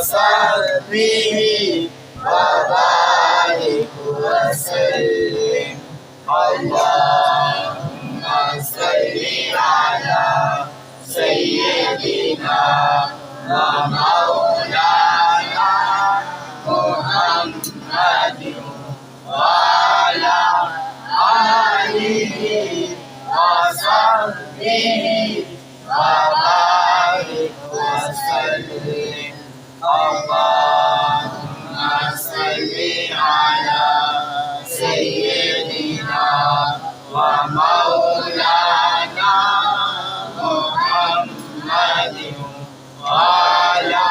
وصحبه وبارك وسلم. اللهم صل على سيدنا ومولانا محمد وعلى آله وصحبه وبارك وسلم. اللهم صل على سيدنا ومولانا محمد وعلى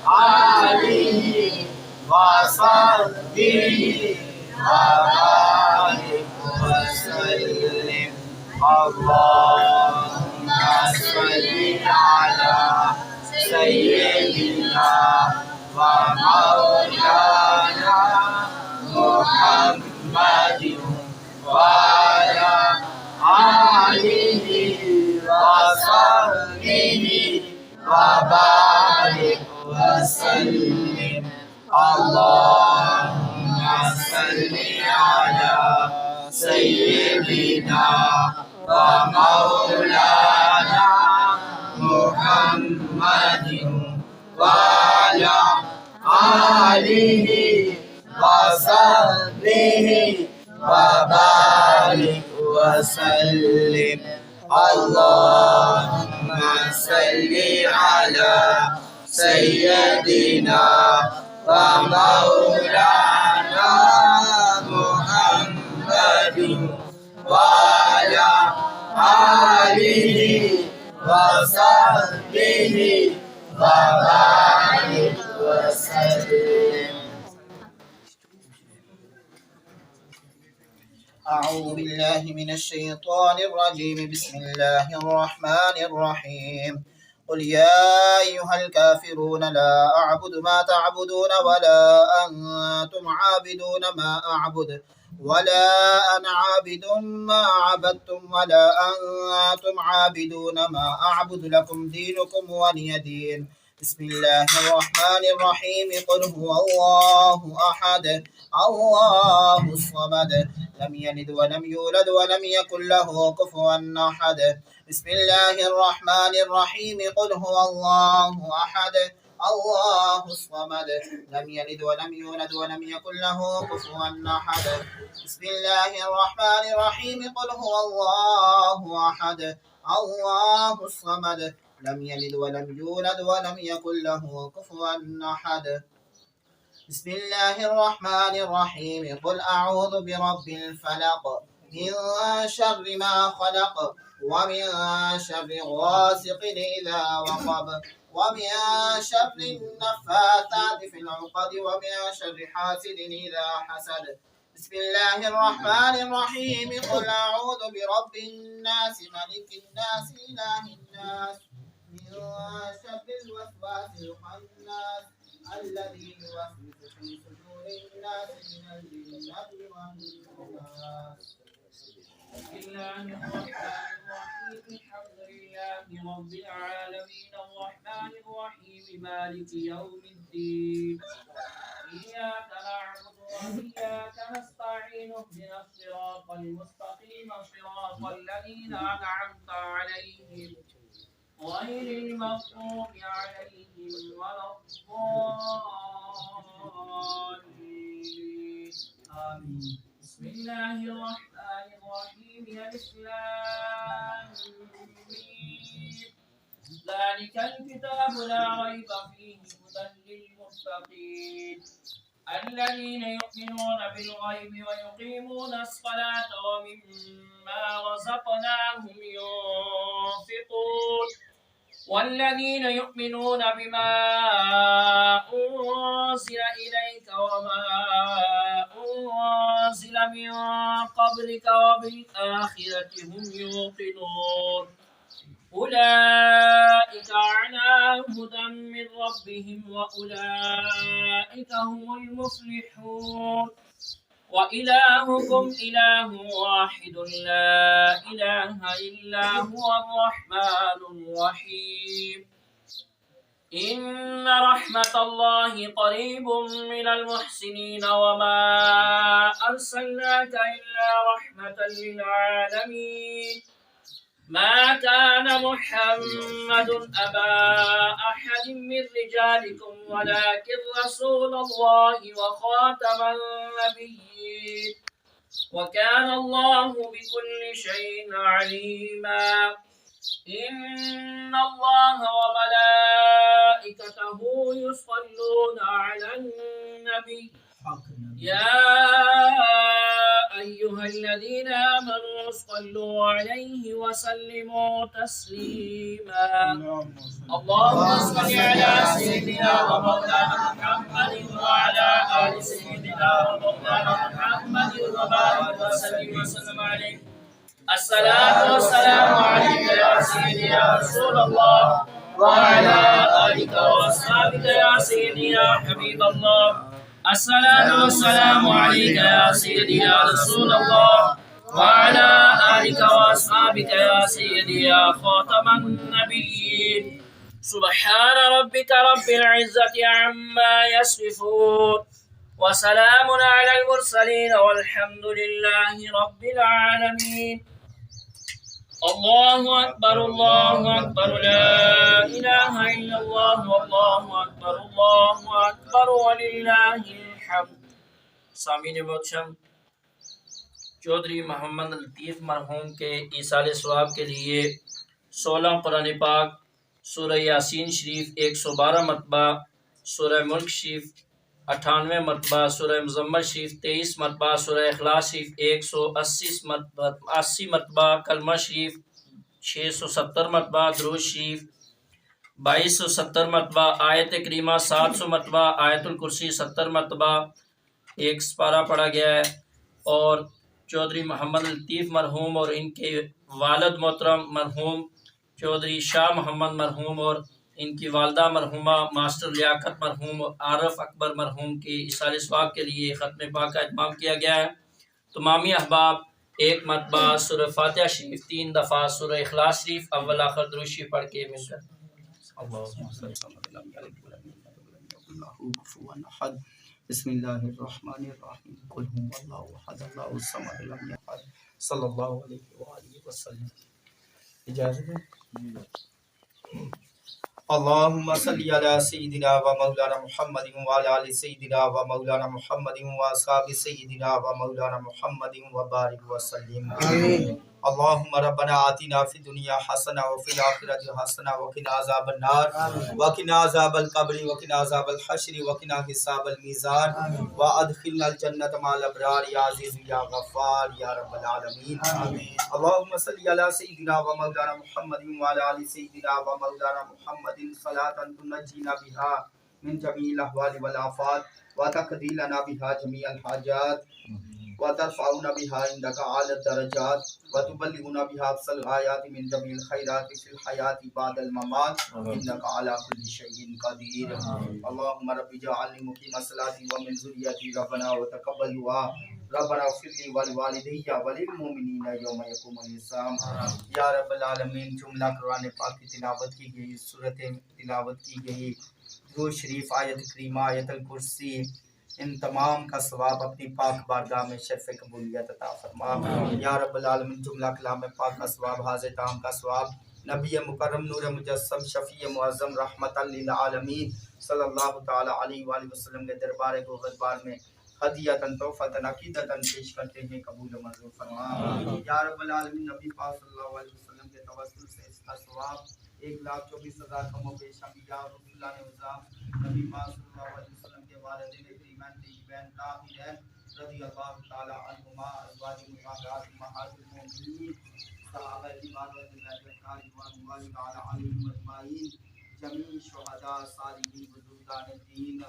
آله وصحبه وبارك وسلم. اللهم صل على سيدنا ومولانا محمد وعلى آله وصحبه وبارك وسلم. اللهم صل على سيدنا ومولانا محمد وعلى آله وصحبه وبارك وسلم. اللهم صل على سيدنا ومولانا محمد وعلى آله وصحبه وبارك وسلم. أعوذ بالله من الشيطان الرجيم. بسم الله الرحمن الرحيم. قل يا أيها الكافرون لا أعبد ما تعبدون ولا أنتم عابدون ما أعبد ولا أنا عابد ما عبدتم ولا أنتم عابدون ما أعبد لكم دينكم ولي دين. بسم الله الرحمن الرحيم. قل هو الله أحد الله الصمد لم يلد ولم يولد ولم يكن له كفوا أحد. بسم الله الرحمن الرحيم. قل هو الله أحد الله الصمد لم يلد ولم يولد ولم يكن له كفوا أحد. بسم الله الرحمن الرحيم. قل هو الله أحد الله الصمد لم يلد ولم يولد ولم يكن له كفوا أحد. بسم الله الرحمن الرحيم. قل أعوذ برب الفلق من شر ما خلق ومن شر غاسق إذا وقب ومن شر النفاثات في العقد ومن شر حاسد إذا حسد. بسم الله الرحمن الرحيم. قل أعوذ برب الناس ملك الناس إله الناس من شر الوسواس الخناس الذي يوسوس في صدور الناس من الجنة والناس. بسم الله الرحمن الرحيم. الحمد لله رب العالمين الرحمن الرحيم مالك يوم الدين. إياك نعبد وإياك نستعين اهدنا الصراط المستقيم صراط الذين أنعمت عليهم غير المغضوب عليهم ولا الضالين. آمين. بسم الله الرحمن الرحيم. الإسلام ذلك الكتاب لا ريب فيه هدى للمتقين الذين يؤمنون بالغيب ويقيمون الصلاة ومما رزقناهم ينفقون والذين يؤمنون بما أنزل إليك وما أنزل من قبلك وبالآخرة هم يوقنون أولئك على هدى من ربهم وأولئك هم المفلحون. وإلهكم إله واحد لا إله إلا هو الرحمن الرحيم. إن رحمة الله قريب من المحسنين وما أرسلناك إلا رحمة للعالمين ما كان محمد أبا أحد من رجالكم ولكن رسول الله وخاتم النبيين وكان الله بكل شيء عليما إن الله وملائكته يصلون على النبي يا أيها الذين آمنوا صلوا عليه وسلموا تسليما اللهم صل على سيدنا ومولانا محمد وعلى آل سيدنا ومولانا محمد وبارك وسلم عليه الصلاة والسلام عليك يا سيدي يا رسول الله وعلى آلك وأصحابك يا سيدي يا حبيب الله الصلاة والسلام عليك يا سيدي يا رسول الله وعلى آلك وأصحابك يا سيدي يا خاتم النبيين سبحان ربك رب العزة عما يصفون وسلام على المرسلين والحمد لله رب العالمين الله أكبر لا إله إلا الله والله أكبر ولله الحمد سامعین محترم چودھری محمد لطیف مرحوم کے ایصال ثواب کے لیے 16 قرآن پاک سورہ یاسین شریف 112 مرتبہ، سورہ ملک شریف 98 مرتبہ، سورہ مزمل شریف 23 مرتبہ، سورہ اخلاص شریف 180 مرتبہ، کلمہ شریف 670 مرتبہ، درود شریف 2270 مرتبہ، آیت کریمہ 700 مرتبہ، آیت الکرسی 70 مرتبہ ایک سپارہ پڑھا گیا ہے، اور چودھری محمد لطیف مرحوم اور ان کے والد محترم مرحوم چودھری شاہ محمد مرحوم اور ان کی والدہ مرحومہ ماسٹر لیاقت مرحوم اور عارف اکبر مرحوم کی ایصال ثواب کے لیے ختم پاک کا اہتمام کیا گیا ہے۔ تمامی احباب ایک مرتبہ سورہ فاتحہ شریف 3 دفعہ، سورہ اخلاص شریف اول آخر درود شریف پڑھ کے مل کر بسم اللہ الرحمن الرحیم قل هو اللہ احد اللہ الصمد لم یلد صلی اللہ علیہ وآلہ وسلم۔ اجازت ہے؟ اللہم صلی علی سیدنا و مولانا محمد وعلی آل سیدنا و مولانا محمد و اصحاب سیدنا و مولانا محمد و بارک وسلم آمین۔ اللہم ربنا آتنا فی الدنیا حسنہ وفی الآخرۃ حسنہ وقنا عذاب النار وقنا عذاب القبر وقنا عذاب الحشر وقنا حساب الميزان وادخلنا الجنۃ مع الابرار یا عزیز یا غفار یا رب العالمین آمین۔ اللہم صلی علی سیدنا و مولانا محمد وعلی آل سیدنا و مولانا محمد صلاۃ تنجینا بها من جمیع الاحوال والآفات وتقضی لنا بها جمیع الحاجات وترفعنا بها عندك اعلى الدرجات وتبلغنا بها اقصى الغايات من جميع الخيرات في الحياة بعد الممات انك على كل شيء قدير اللهم رب اجعلني مقيم الصلاة ومن ذريتي ربنا وتقبل دعاء ربنا اغفر لي ولوالدي وللمؤمنين يوم يقوم الحساب۔ یا رب العالمین، جملہ قرآن پاک کی تلاوت کی گئی، سورت تلاوت کی گئی، درود شریف، آیت کریمہ، آیت الکرسی، ان تمام کا ثواب اپنی پاک بارگاہ میں شرف قبولیت عطا فرما۔ یا رب العالمین، جملہ کلام پاک کا ثواب، حاضر تام کا ثواب، نبی مکرم نور مجسم شفیع معظم رحمت للعالمین صلی اللہ تعالی علیہ وآلہ وسلم کے دربار گوہربار میں ہدیۃً تحفۃً عقیدۃً پیش کرتے ہیں، قبول و منظور فرما۔ یا رب العالمین، نبی پاک صلی اللہ علیہ وسلم کے توسل سے اس کا ثواب 1,24,000 کم و بیش انبیاء اور رسولان اعظام، نبی پاک صلی اللہ علیہ وسلم کے والدین کریمین طیبین طاہرین رضی اللہ تعالی عنہما، ازواج مطہرات امہات المؤمنین، صحابہ کرام رضی اللہ تعالی عنہم اجمعین، جمیع شہداء، صالحین، بزرگان دین،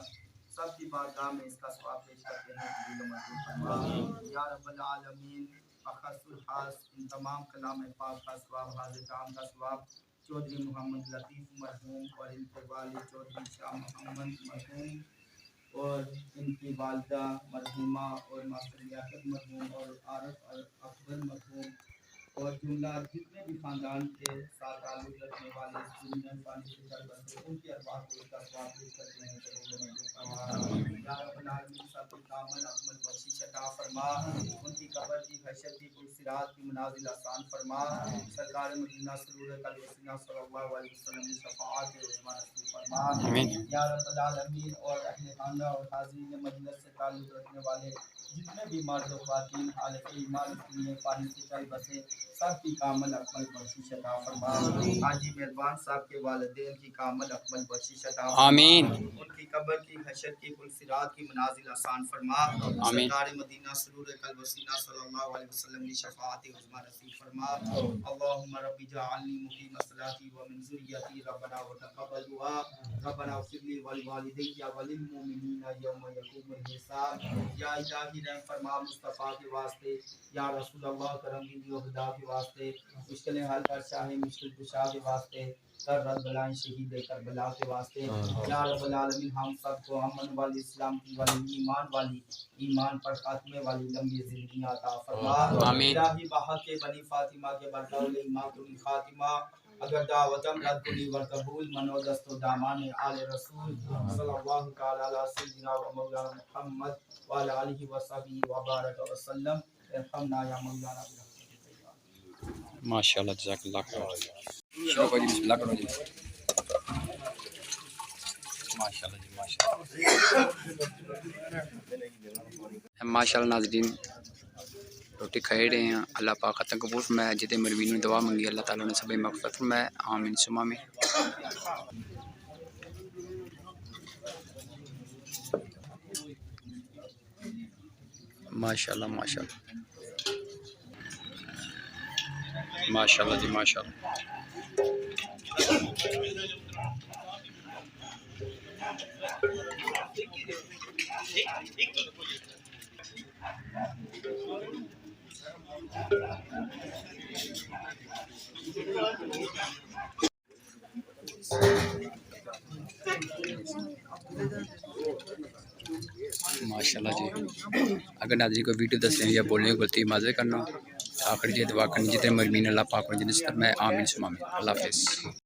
سب کی بارگاہ میں اس کا ثواب پیش کرتے ہیں، قبول و منظور فرما۔ یا رب العالمین، اخص الخاص ان تمام کلام پاک کا ثواب، حاضر کام کا ثواب چودھری محمد لطیف مرحوم اور ان کے والد چودھری شاہ محمد مرحوم اور ان کی والدہ مرحومہ اور ماسٹر لیاقت مرحوم اور عارف اکبر مرحوم اور جملہ جتنے بھی خاندان کے ساتھ تعلق رکھنے والے اس دنیا پانی سے چل بسے ان کی ارواح کو اس کا ثواب پیش کرتے ہیں یا رب العالمین سب کی کامل اکمل بخشش عطا فرما، ان کی قبر کی حشر کی پرصراط کی منازل آسان فرما، سرکار مدینہ سرور قلب وسینہ صلی اللہ علیہ وسلم کی شفاعت عظمیٰ نصیب فرما یا رب العالمین، اور اہل خانہ اور حاضرین مجلس سے تعلق رکھنے والے جتنے بھی مرد و خواتین حالت ایمان کے پانی سے چل بسے سب کی کامل اکمل بخشش عطا فرما، حاجی مہربان صاحب کے والدین کی کامل اکمل بخشش عطا فرما، آمین، ان کی قبر کی حشر کی پرصراط کی منازل آسان فرما، آمین، سرکار مدینہ سرور قلب وسینہ صلی اللہ علیہ وسلم کی شفاعت عظمیٰ نصیب فرما، اللہم رب جعلنی مقیم الصلاۃ ومن ذریتی ربنا وتقبل دعا، ربنا اغفر لی ولوالدی وللمؤمنین یوم یقوم الحساب، یا الہی رحم فرما مصطفیٰ کے واسطے، یا رسول اللہ کرم دین و خدا کے واسطے، مشکلیں حل کر شاہ مشکل کشا کے واسطے، کر رد بلائیں شہید کربلا کے واسطے، یا رب العالمین ہم سب کو امن والی اسلام کی والی ایمان والی ایمان پر خاتمے والی لمبی زندگی عطا فرما، آمین، الہی بحق بنی فاطمہ کے برطول ایمان کنی خاتمہ، اگر دعوتم رد کنی و قبول منو دست و دامان آل رسول صلی اللہ تعالی علی سیدنا و مولانا محمد وعلی آلہ و صحبہ وبارک وسلم، ارحمنا یا مولانا برحمتک۔ ماشاءاللہ، جزاک اللہ خیر۔ شروع کرو جی، بسم اللہ کرو جی۔ ماشاءاللہ جی، ماشاءاللہ ناظرین روٹی کھائے رہے ہیں، اللہ پاک خطا قبول فرمائے، جتنے مروین نے دعا منگی اللہ تعالیٰ نے سبھی مغفرت فرمائے، آمین ثم آمین۔ ماشاءاللہ ماشاءاللہ ماشاءاللہ جی، ماشاءاللہ۔ ماشاءاللہ جی، اگر ناظرین کو ویڈیو دسنے یا بولنے کی غلطی معذرت کرنا، آخر یہ دعا کرنی جتنے مرمین اللہ پاک اور جنت میں، آمین ثم آمین۔ اللہ حافظ۔